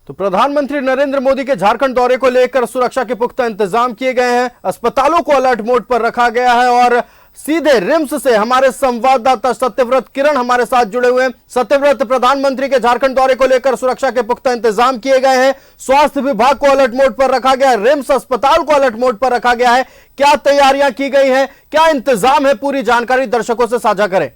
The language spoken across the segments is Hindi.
तो प्रधानमंत्री नरेंद्र मोदी के झारखंड दौरे को लेकर सुरक्षा के पुख्ता इंतजाम किए गए हैं। अस्पतालों को अलर्ट मोड पर रखा गया है और सीधे रिम्स से हमारे संवाददाता सत्यव्रत किरण हमारे साथ जुड़े हुए हैं। सत्यव्रत, प्रधानमंत्री के झारखंड दौरे को लेकर सुरक्षा के पुख्ता इंतजाम किए गए हैं। स्वास्थ्य विभाग को अलर्ट मोड पर रखा गया है, रिम्स अस्पताल को अलर्ट मोड पर रखा गया है। क्या तैयारियां की गई हैं, क्या इंतजाम है, पूरी जानकारी दर्शकों से साझा करें।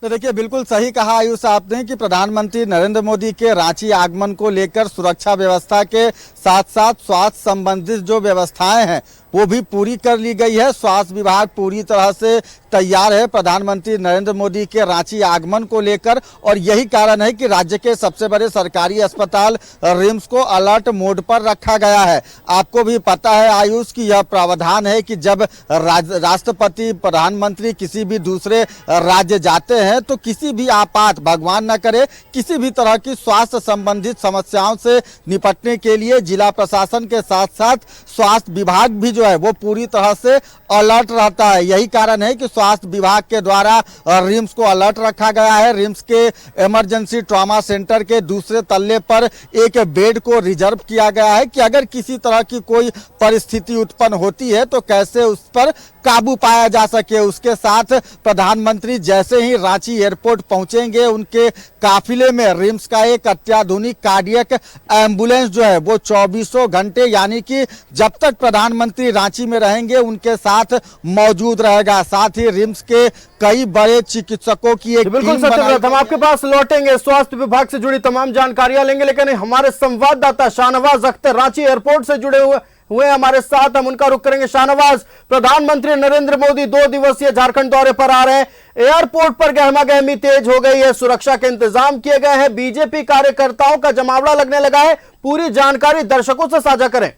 तो देखिए, बिल्कुल सही कहा आयुष आपने कि प्रधानमंत्री नरेंद्र मोदी के रांची आगमन को लेकर सुरक्षा व्यवस्था के साथ साथ स्वास्थ्य संबंधित जो व्यवस्थाएं हैं वो भी पूरी कर ली गई है। स्वास्थ्य विभाग पूरी तरह से तैयार है प्रधानमंत्री नरेंद्र मोदी के रांची आगमन को लेकर, और यही कारण है कि राज्य के सबसे बड़े सरकारी अस्पताल रिम्स को अलर्ट मोड पर रखा गया है। आपको भी पता है आयुष कि यह प्रावधान है कि जब राष्ट्रपति प्रधानमंत्री किसी भी दूसरे राज्य जाते हैं तो किसी भी आपात, भगवान न करे, किसी भी तरह की स्वास्थ्य संबंधित समस्याओं से निपटने के लिए जिला प्रशासन के साथ साथ स्वास्थ्य विभाग भी जो है वो पूरी तरह से अलर्ट रहता है। यही कारण है कि स्वास्थ्य विभाग के द्वारा रिम्स को अलर्ट रखा गया है। रिम्स के इमरजेंसी ट्रॉमा सेंटर के दूसरे तल्ले पर एक बेड को रिजर्व किया गया है कि अगर किसी तरह की कोई परिस्थिति उत्पन्न होती है तो कैसे उस पर काबू पाया जा सके। उसके साथ प्रधानमंत्री जैसे ही रांची एयरपोर्ट पहुंचेंगे, उनके काफिले में रिम्स का एक अत्याधुनिक कार्डियक एम्बुलेंस जो है वो 24 घंटे, यानी कि जब तक प्रधानमंत्री रांची में रहेंगे उनके साथ मौजूद रहेगा। साथ ही रिम्स के कई बड़े चिकित्सकों की एक बिल्कुल सत्यव्रत, हम आपके पास लौटेंगे, स्वास्थ्य विभाग से जुड़ी तमाम जानकारियां लेंगे, लेकिन हमारे संवाददाता शाहनवाज अख्तर रांची एयरपोर्ट से जुड़े हुए हमारे साथ, हम उनका रुख करेंगे। शाहनवाज, प्रधानमंत्री नरेंद्र मोदी 2 दिवसीय झारखंड दौरे पर आ रहे हैं। एयरपोर्ट पर गहमा गहमी तेज हो गई है, सुरक्षा के इंतजाम किए गए हैं, बीजेपी कार्यकर्ताओं का जमावड़ा लगने लगा है। पूरी जानकारी दर्शकों से साझा करें।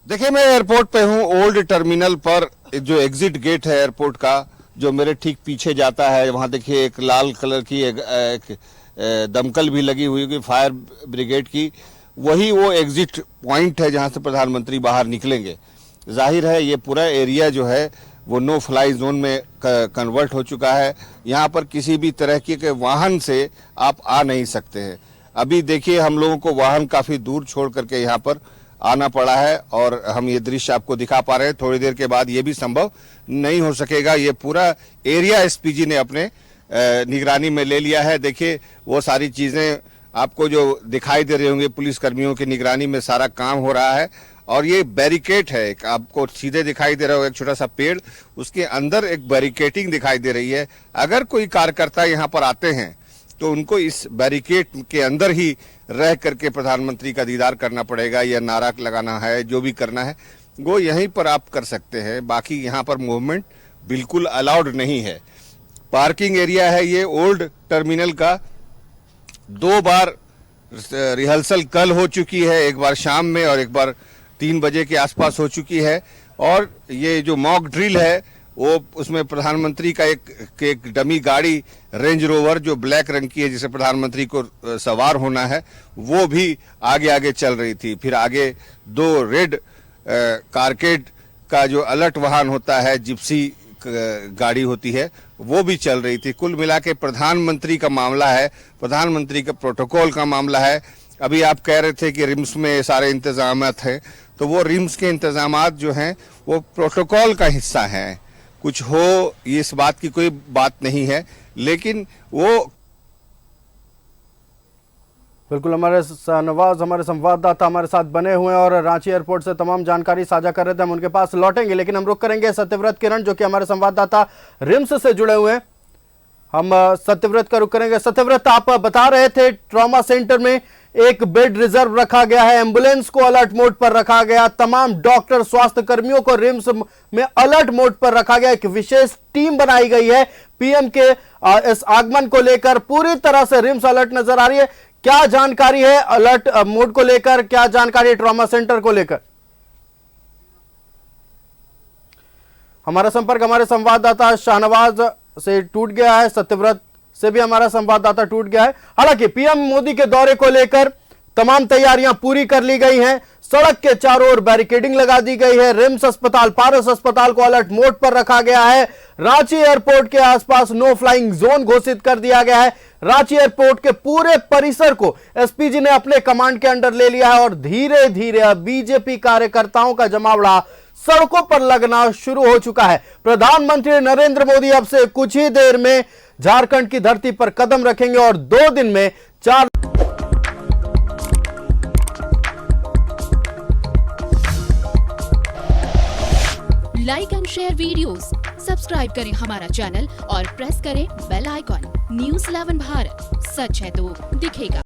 देखिए, मैं एयरपोर्ट पे हूँ, ओल्ड टर्मिनल पर जो एग्जिट गेट है एयरपोर्ट का, जो मेरे ठीक पीछे जाता है, वहाँ देखिए एक लाल कलर की एक दमकल भी लगी हुई है फायर ब्रिगेड की। वही वो एग्जिट पॉइंट है जहाँ से प्रधानमंत्री बाहर निकलेंगे। जाहिर है ये पूरा एरिया जो है वो नो फ्लाई जोन में कन्वर्ट हो चुका है। यहाँ पर किसी भी तरह के वाहन से आप आ नहीं सकते हैं। अभी देखिए, हम लोगों को वाहन काफ़ी दूर छोड़ करके यहाँ पर आना पड़ा है और हम ये दृश्य आपको दिखा पा रहे हैं। थोड़ी देर के बाद ये भी संभव नहीं हो सकेगा। ये पूरा एरिया एसपीजी ने अपने निगरानी में ले लिया है। देखिए, वो सारी चीजें आपको जो दिखाई दे रही होंगी, पुलिस कर्मियों की निगरानी में सारा काम हो रहा है। और ये बैरिकेड है, आपको सीधे दिखाई दे रहा होगा एक छोटा सा पेड़, उसके अंदर एक बैरिकेटिंग दिखाई दे रही है। अगर कोई कार्यकर्ता यहाँ पर आते हैं तो उनको इस बैरिकेड के अंदर ही रह करके प्रधानमंत्री का दीदार करना पड़ेगा, या नारा लगाना है, जो भी करना है वो यहीं पर आप कर सकते हैं। बाकी यहाँ पर मूवमेंट बिल्कुल अलाउड नहीं है। पार्किंग एरिया है ये ओल्ड टर्मिनल का। 2 बार रिहर्सल कल हो चुकी है, एक बार शाम में और एक बार 3 बजे के आसपास हो चुकी है। और ये जो मॉक ड्रिल है वो, उसमें प्रधानमंत्री का एक डमी गाड़ी रेंज रोवर जो ब्लैक रंग की है, जिसे प्रधानमंत्री को सवार होना है, वो भी आगे आगे चल रही थी। फिर आगे 2 रेड कारकेड का जो अलर्ट वाहन होता है, जिप्सी गाड़ी होती है, वो भी चल रही थी। कुल मिला के प्रधानमंत्री का मामला है, प्रधानमंत्री के प्रोटोकॉल का मामला है। अभी आप कह रहे थे कि रिम्स में सारे इंतजामात हैं, तो वो रिम्स के इंतजामात जो हैं वो प्रोटोकॉल का हिस्सा हैं। कुछ हो, इस बात की कोई बात नहीं है, लेकिन वो बिल्कुल हमारे शाहनवाज, हमारे संवाददाता हमारे साथ बने हुए हैं और रांची एयरपोर्ट से तमाम जानकारी साझा कर रहे थे। हम उनके पास लौटेंगे, लेकिन हम रुक करेंगे सत्यव्रत किरण, जो कि हमारे संवाददाता रिम्स से जुड़े हुए हैं। हम सत्यव्रत का रुक करेंगे। सत्यव्रत, आप बता रहे थे ट्रॉमा सेंटर में एक बेड रिजर्व रखा गया है, एम्बुलेंस को अलर्ट मोड पर रखा गया, तमाम डॉक्टर, स्वास्थ्य कर्मियों को रिम्स में अलर्ट मोड पर रखा गया, एक विशेष टीम बनाई गई है पीएम के इस आगमन को लेकर। पूरी तरह से रिम्स अलर्ट नजर आ रही है। क्या जानकारी है अलर्ट मोड को लेकर, क्या जानकारी है ट्रॉमा सेंटर को लेकर? हमारा संपर्क हमारे संवाददाता शाहनवाज से टूट गया है, सत्यव्रत से भी हमारा संवाददाता टूट गया है। हालांकि पीएम मोदी के दौरे को लेकर तमाम तैयारियां पूरी कर ली गई हैं। सड़क के चारों ओर बैरिकेडिंग लगा दी गई है। रिम्स अस्पताल, पारस अस्पताल को अलर्ट मोड पर रखा गया है। रांची एयरपोर्ट के आसपास नो फ्लाइंग जोन घोषित कर दिया गया है। रांची एयरपोर्ट के पूरे परिसर को एसपीजी ने अपने कमांड के अंडर ले लिया है और धीरे धीरे अब बीजेपी कार्यकर्ताओं का जमावड़ा सड़कों पर लगना शुरू हो चुका है। प्रधानमंत्री नरेंद्र मोदी अब से कुछ ही देर में झारखंड की धरती पर कदम रखेंगे और 2 दिन में 4 like and share videos, subscribe करें हमारा चैनल और प्रेस करें बेल आइकॉन। न्यूज़ 11 भारत, सच है तो दिखेगा।